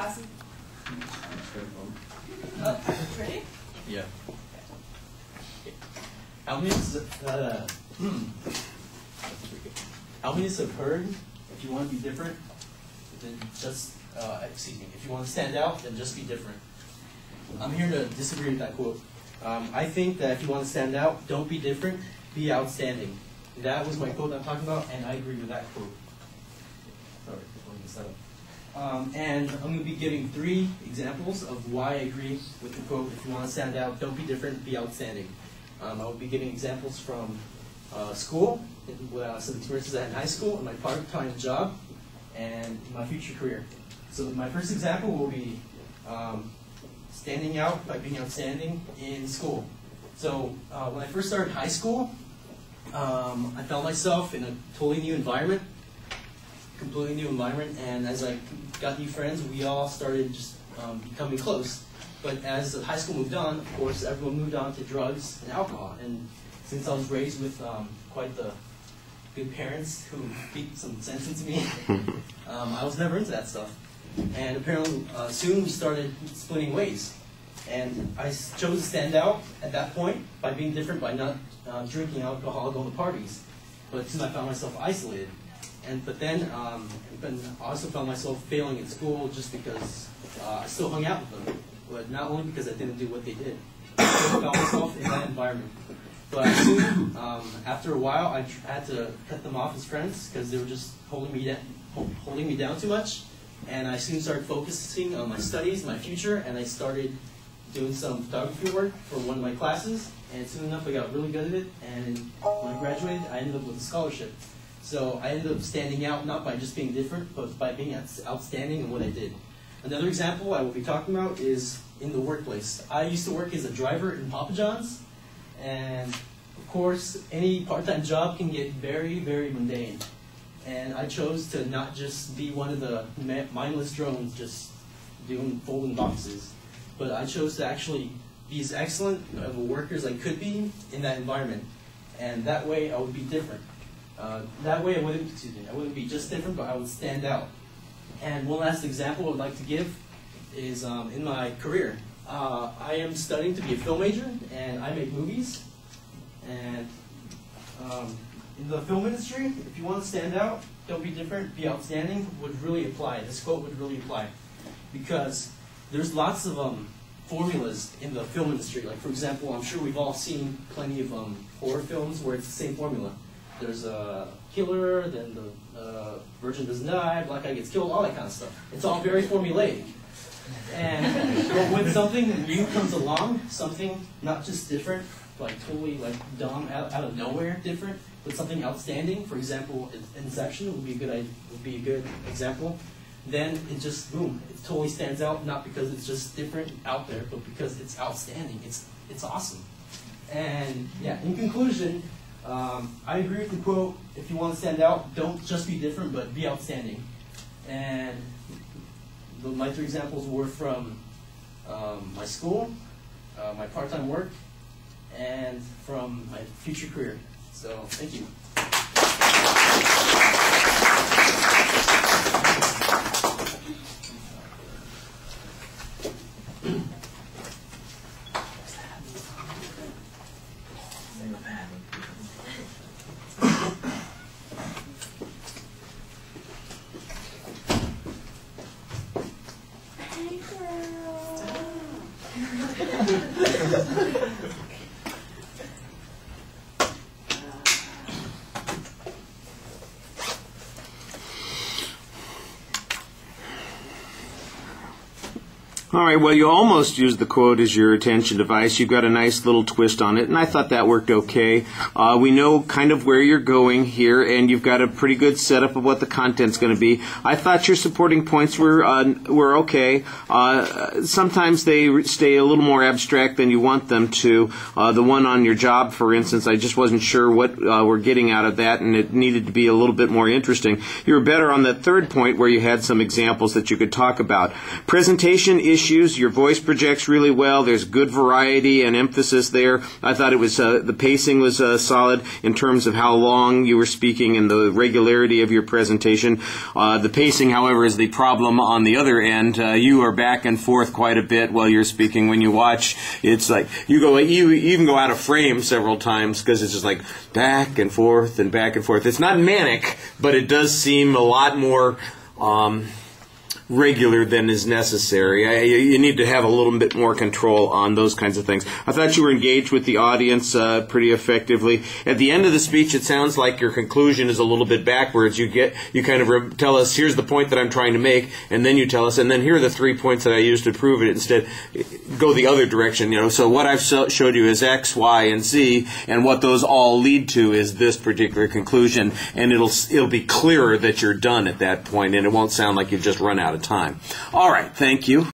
Awesome. Ready? Yeah. How many have heard, if you want to be different, then just, excuse me, if you want to stand out, then just be different. I'm here to disagree with that quote. I think that if you want to stand out, don't be different, be outstanding. That was my quote I'm talking about, and I agree with that quote. Sorry, let me set up. And I'm going to be giving 3 examples of why I agree with the quote, if you want to stand out, don't be different, be outstanding. I will be giving examples from school, some experiences I had in high school, and my part-time job, and my future career. So my first example will be standing out by being outstanding in school. So when I first started high school, I found myself in a totally new environment, completely new environment, and as I got new friends, we all started just becoming close. But as high school moved on, of course, everyone moved on to drugs and alcohol. And since I was raised with quite the good parents who beat some sense into me, I was never into that stuff. And apparently, soon we started splitting ways. And I chose to stand out at that point by being different, by not drinking alcohol, going to parties. But soon I found myself isolated. But then I also found myself failing at school just because I still hung out with them. But not only because I didn't do what they did. I still found myself in that environment. But soon, after a while, I had to cut them off as friends because they were just holding me down too much. And I soon started focusing on my studies, my future, and I started doing some photography work for one of my classes. And soon enough, I got really good at it. And when I graduated, I ended up with a scholarship. So I ended up standing out not by just being different, but by being outstanding in what I did. Another example I will be talking about is in the workplace. I used to work as a driver in Papa John's, and of course, any part-time job can get very, very mundane. And I chose to not just be one of the mindless drones just folding boxes, but I chose to actually be as excellent of a worker as I could be in that environment. And that way I would be different. That way I wouldn't be just different, but I would stand out. And one last example I would like to give is in my career. I am studying to be a film major, and I make movies. And in the film industry, if you want to stand out, don't be different, be outstanding, would really apply. This quote would really apply. Because there's lots of formulas in the film industry. Like, for example, I'm sure we've all seen plenty of horror films where it's the same formula. There's a killer, then the virgin doesn't die, black guy gets killed, all that kind of stuff. It's all very formulaic. And when something new comes along, something not just different, like totally like dumb, out of nowhere different, but something outstanding, for example, Inception would be a good example, then it just, boom, it totally stands out, not because it's just different out there, but because it's outstanding, it's awesome. And yeah, in conclusion, I agree with the quote, if you want to stand out, don't just be different, but be outstanding. And my 3 examples were from my school, my part-time work, and from my future career. So, thank you. All right, well, you almost used the quote as your attention device. You've got a nice little twist on it, and I thought that worked okay. We know kind of where you're going here, and you've got a pretty good setup of what the content's going to be. I thought your supporting points were okay. Sometimes they stay a little more abstract than you want them to. The one on your job, for instance, I just wasn't sure what we're getting out of that, and it needed to be a little bit more interesting. You were better on that 3rd point where you had some examples that you could talk about. Presentation issues issues. Your voice projects really well. There's good variety and emphasis there. I thought it was the pacing was solid in terms of how long you were speaking and the regularity of your presentation. The pacing, however, is the problem on the other end. You are back and forth quite a bit while you're speaking. When you watch, it's like you even go out of frame several times because it's just like back and forth and back and forth. It's not manic, but it does seem a lot more regular than is necessary. You need to have a little bit more control on those kinds of things. I thought you were engaged with the audience pretty effectively. At the end of the speech, it sounds like your conclusion is a little bit backwards. You kind of tell us, here's the point that I'm trying to make, and then you tell us, and then here are the 3 points that I used to prove it. Instead, go the other direction. So what I've showed you is X, Y, and Z, and what those all lead to is this particular conclusion, and it'll be clearer that you're done at that point, and it won't sound like you've just run out of time. All right, thank you.